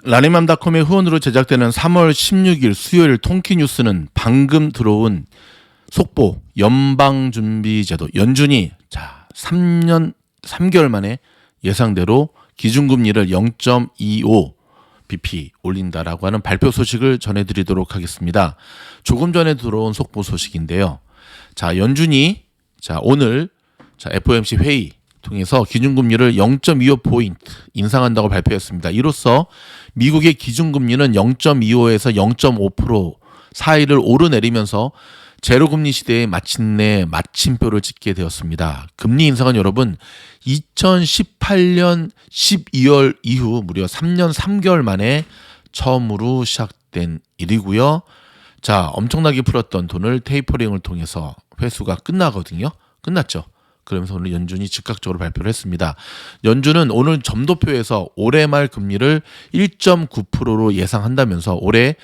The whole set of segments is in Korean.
라니맘닷컴의 후원으로 제작되는 3월 16일 수요일 통키뉴스는 방금 들어온 속보 연방준비제도 연준이 3년 3개월 만에 예상대로 기준금리를 0.25 bp 올린다라고 하는 발표 소식을 전해드리도록 하겠습니다. 조금 전에 들어온 속보 소식인데요. 연준이 오늘 FOMC 회의 통해서 기준금리를 0.25포인트 인상한다고 발표했습니다. 이로써 미국의 기준금리는 0.25에서 0.5% 사이를 오르내리면서 제로금리 시대에 마침내 마침표를 찍게 되었습니다. 금리 인상은 여러분 2018년 12월 이후 무려 3년 3개월 만에 처음으로 시작된 일이고요. 엄청나게 풀었던 돈을 테이퍼링을 통해서 회수가 끝나거든요. 끝났죠. 그러면서 오늘 연준이 즉각적으로 발표를 했습니다. 연준은 오늘 점도표에서 올해 말 금리를 1.9%로 예상한다면서 올해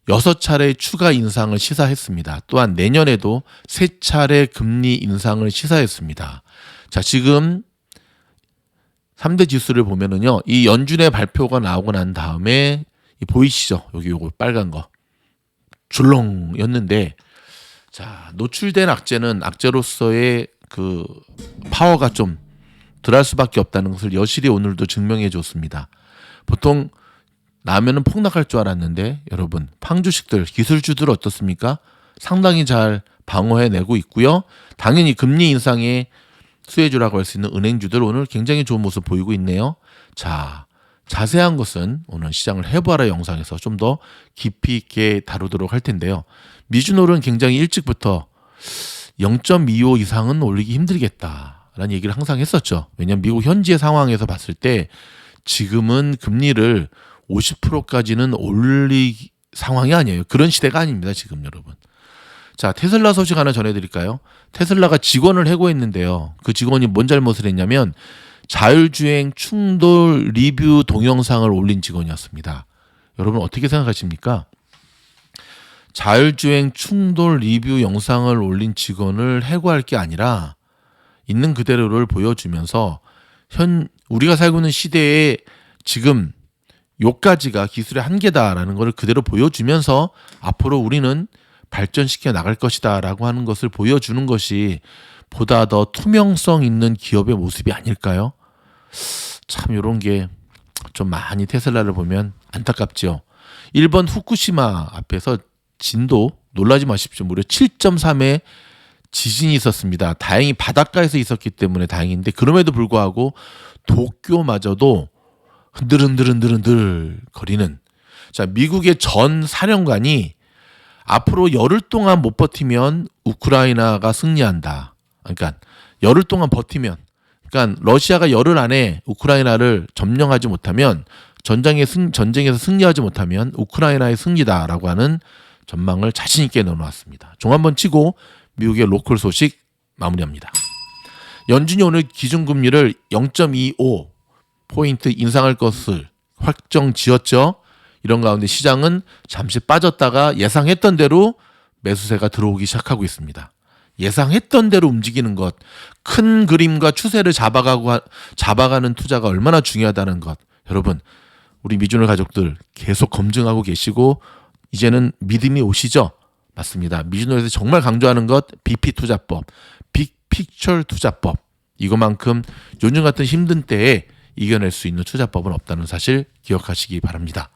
6차례 추가 인상을 시사했습니다. 또한 내년에도 3차례 금리 인상을 시사했습니다. 지금 3대 지수를 보면은요, 이 연준의 발표가 나오고 난 다음에 보이시죠? 여기 요거 빨간 거 줄렁였는데, 노출된 악재는 악재로서의 그 파워가 좀 덜할 수밖에 없다는 것을 여실히 오늘도 증명해 줬습니다. 보통 나면은 폭락할 줄 알았는데 여러분 팡주식들 기술주들 어떻습니까? 상당히 잘 방어해내고 있고요. 당연히 금리 인상의 수혜주라고 할 수 있는 은행주들 오늘 굉장히 좋은 모습 보이고 있네요. 자세한 것은 오늘 시장을 해봐라 영상에서 좀 더 깊이 있게 다루도록 할 텐데요. 미주놀은 굉장히 일찍부터 0.25 이상은 올리기 힘들겠다라는 얘기를 항상 했었죠. 왜냐하면 미국 현지의 상황에서 봤을 때 지금은 금리를 50%까지는 올릴 상황이 아니에요. 그런 시대가 아닙니다. 지금 여러분. 테슬라 소식 하나 전해드릴까요? 테슬라가 직원을 해고했는데요. 그 직원이 뭔 잘못을 했냐면 자율주행 충돌 리뷰 동영상을 올린 직원이었습니다. 여러분 어떻게 생각하십니까? 자율주행 충돌 리뷰 영상을 올린 직원을 해고할 게 아니라 있는 그대로를 보여주면서 우리가 살고 있는 시대에 지금 요까지가 기술의 한계다라는 것을 그대로 보여주면서 앞으로 우리는 발전시켜 나갈 것이다 라고 하는 것을 보여주는 것이 보다 더 투명성 있는 기업의 모습이 아닐까요? 참 이런 게 좀 많이 테슬라를 보면 안타깝죠. 일본 후쿠시마 앞에서 진도 놀라지 마십시오. 무려 7.3의 지진이 있었습니다. 다행히 바닷가에서 있었기 때문에 다행인데 그럼에도 불구하고 도쿄마저도 흔들흔들 거리는 미국의 전 사령관이 앞으로 열흘 동안 못 버티면 우크라이나가 승리한다. 그러니까 열흘 동안 버티면 러시아가 열흘 안에 우크라이나를 점령하지 못하면 전쟁에서 승리하지 못하면 우크라이나의 승리다라고 하는 전망을 자신 있게 내놓았습니다. 종 한번 치고 미국의 로컬 소식 마무리합니다. 연준이 오늘 기준금리를 0.25 포인트 인상할 것을 확정 지었죠. 이런 가운데 시장은 잠시 빠졌다가 예상했던 대로 매수세가 들어오기 시작하고 있습니다. 예상했던 대로 움직이는 것, 큰 그림과 추세를 잡아가는 투자가 얼마나 중요하다는 것, 여러분 우리 미주노 가족들 계속 검증하고 계시고 이제는 믿음이 오시죠? 맞습니다. 미주노에서 정말 강조하는 것 BP 투자법, 빅픽처 투자법, 이것만큼 요즘 같은 힘든 때에 이겨낼 수 있는 투자법은 없다는 사실 기억하시기 바랍니다.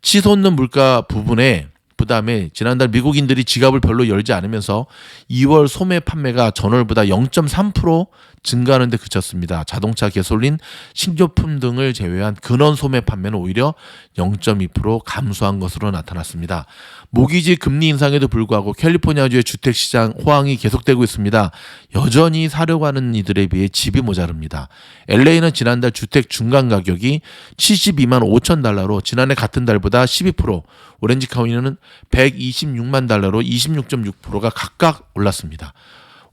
치솟는 물가 부분에 그다음에 지난달 미국인들이 지갑을 별로 열지 않으면서 2월 소매 판매가 전월보다 0.3% 증가하는 데 그쳤습니다. 자동차, 가솔린, 식료품 등을 제외한 근원 소매 판매는 오히려 0.2% 감소한 것으로 나타났습니다. 모기지 금리 인상에도 불구하고 캘리포니아주의 주택시장 호황이 계속되고 있습니다. 여전히 사려고 하는 이들에 비해 집이 모자릅니다. LA는 지난달 주택 중간 가격이 72만 5천 달러로 지난해 같은 달보다 12%, 오렌지 카운티는 126만 달러로 26.6%가 각각 올랐습니다.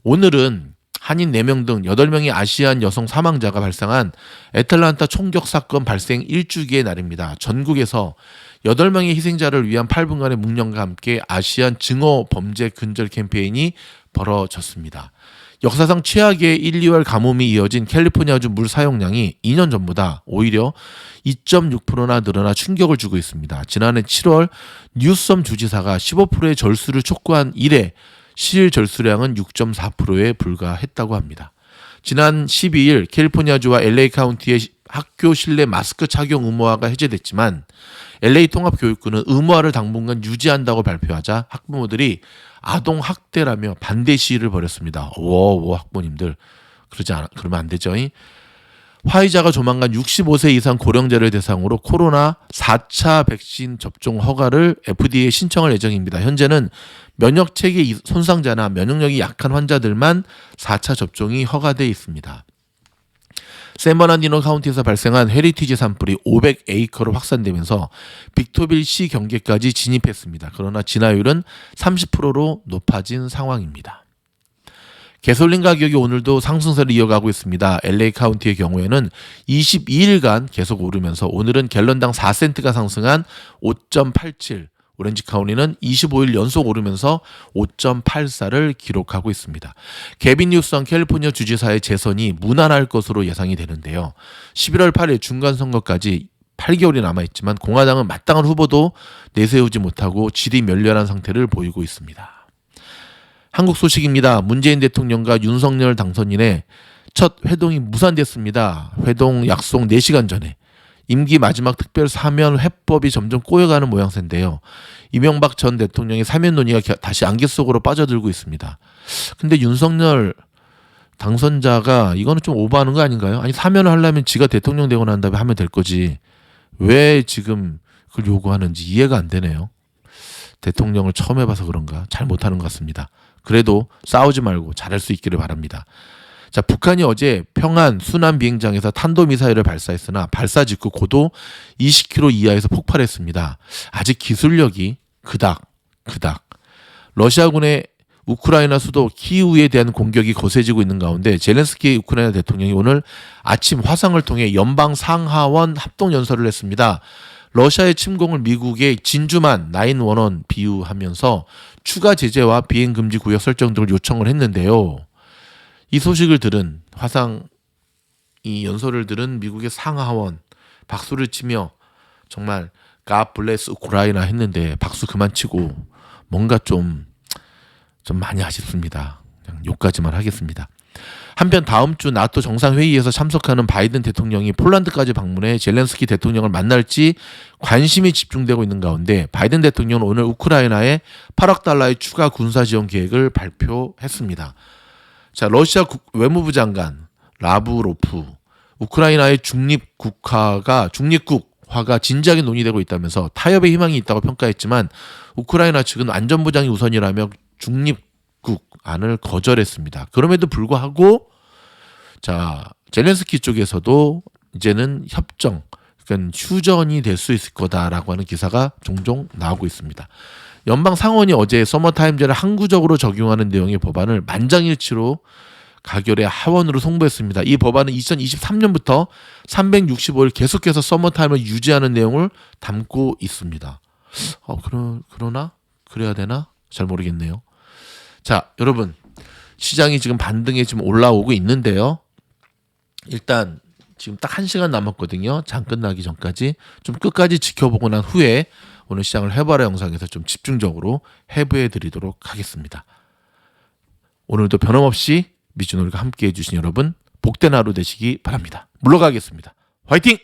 오늘은 한인 4명 등 8명의 아시안 여성 사망자가 발생한 애틀란타 총격 사건 발생 1주기의 날입니다. 전국에서 8명의 희생자를 위한 8분간의 묵념과 함께 아시안 증오 범죄 근절 캠페인이 벌어졌습니다. 역사상 최악의 1, 2월 가뭄이 이어진 캘리포니아주 물 사용량이 2년 전보다 오히려 2.6%나 늘어나 충격을 주고 있습니다. 지난해 7월 뉴섬 주지사가 15%의 절수를 촉구한 이래 실 절수량은 6.4%에 불과했다고 합니다. 지난 12일 캘리포니아주와 LA 카운티의 학교 실내 마스크 착용 의무화가 해제됐지만 LA 통합교육부는 의무화를 당분간 유지한다고 발표하자 학부모들이 아동 학대라며 반대 시위를 벌였습니다. 오 학부모님들 그러면 안 되죠. 화이자가 조만간 65세 이상 고령자를 대상으로 코로나 4차 백신 접종 허가를 FDA에 신청할 예정입니다. 현재는 면역 체계 손상자나 면역력이 약한 환자들만 4차 접종이 허가돼 있습니다. 샌버나디노 카운티에서 발생한 헤리티지 산불이 500에이커로 확산되면서 빅토빌시 경계까지 진입했습니다. 그러나 진화율은 30%로 높아진 상황입니다. 개솔린 가격이 오늘도 상승세를 이어가고 있습니다. LA 카운티의 경우에는 22일간 계속 오르면서 오늘은 갤런당 4센트가 상승한 5.87, 오렌지 카운티는 25일 연속 오르면서 5.84를 기록하고 있습니다. 게빈 뉴섬 캘리포니아 주지사의 재선이 무난할 것으로 예상이 되는데요. 11월 8일 중간선거까지 8개월이 남아있지만 공화당은 마땅한 후보도 내세우지 못하고 질이 멸렬한 상태를 보이고 있습니다. 한국 소식입니다. 문재인 대통령과 윤석열 당선인의 첫 회동이 무산됐습니다. 회동 약속 4시간 전에. 임기 마지막 특별 사면 회법이 점점 꼬여가는 모양새인데요. 이명박 전 대통령의 사면 논의가 다시 안개 속으로 빠져들고 있습니다. 근데 윤석열 당선자가 이거는 좀 오버하는 거 아닌가요? 아니 사면을 하려면 지가 대통령 되고 난 다음에 하면 될 거지. 왜 지금 그걸 요구하는지 이해가 안 되네요. 대통령을 처음 해봐서 그런가 잘 못하는 것 같습니다. 그래도 싸우지 말고 잘할 수 있기를 바랍니다. 자, 북한이 어제 평안 순안 비행장에서 탄도미사일을 발사했으나 발사 직후 고도 20km 이하에서 폭발했습니다. 아직 기술력이 그닥. 러시아군의 우크라이나 수도 키이우에 대한 공격이 거세지고 있는 가운데 젤렌스키 우크라이나 대통령이 오늘 아침 화상을 통해 연방 상하원 합동연설을 했습니다. 러시아의 침공을 미국의 진주만 911 비유하면서 추가 제재와 비행금지 구역 설정 등을 요청을 했는데요. 이 소식을 들은 이 연설을 들은 미국의 상하원 박수를 치며 정말 God bless 우크라이나 했는데 박수 그만 치고 뭔가 좀 많이 아쉽습니다. 그냥 욕까지만 하겠습니다. 한편 다음 주 나토 정상회의에서 참석하는 바이든 대통령이 폴란드까지 방문해 젤렌스키 대통령을 만날지 관심이 집중되고 있는 가운데 바이든 대통령은 오늘 우크라이나에 8억 달러의 추가 군사 지원 계획을 발표했습니다. 자, 러시아 외무부 장관 라브로프 우크라이나의 중립국화가 진지하게 논의되고 있다면서 타협의 희망이 있다고 평가했지만 우크라이나 측은 안전보장이 우선이라며 중립국 안을 거절했습니다. 그럼에도 불구하고 자 젤렌스키 쪽에서도 이제는 그러니까 휴전이 될 수 있을 거다라고 하는 기사가 종종 나오고 있습니다. 연방 상원이 어제 서머타임제를 항구적으로 적용하는 내용의 법안을 만장일치로 가결해 하원으로 송부했습니다. 이 법안은 2023년부터 365일 계속해서 서머타임을 유지하는 내용을 담고 있습니다. 그러나? 그래야 되나? 잘 모르겠네요. 자, 여러분 시장이 지금 반등에 지금 올라오고 있는데요. 일단 지금 딱 1시간 남았거든요. 장 끝나기 전까지 좀 끝까지 지켜보고 난 후에 오늘 시장을 해봐라 영상에서 좀 집중적으로 해부해 드리도록 하겠습니다. 오늘도 변함없이 미주노리가 함께 해주신 여러분 복된 하루 되시기 바랍니다. 물러가겠습니다. 화이팅!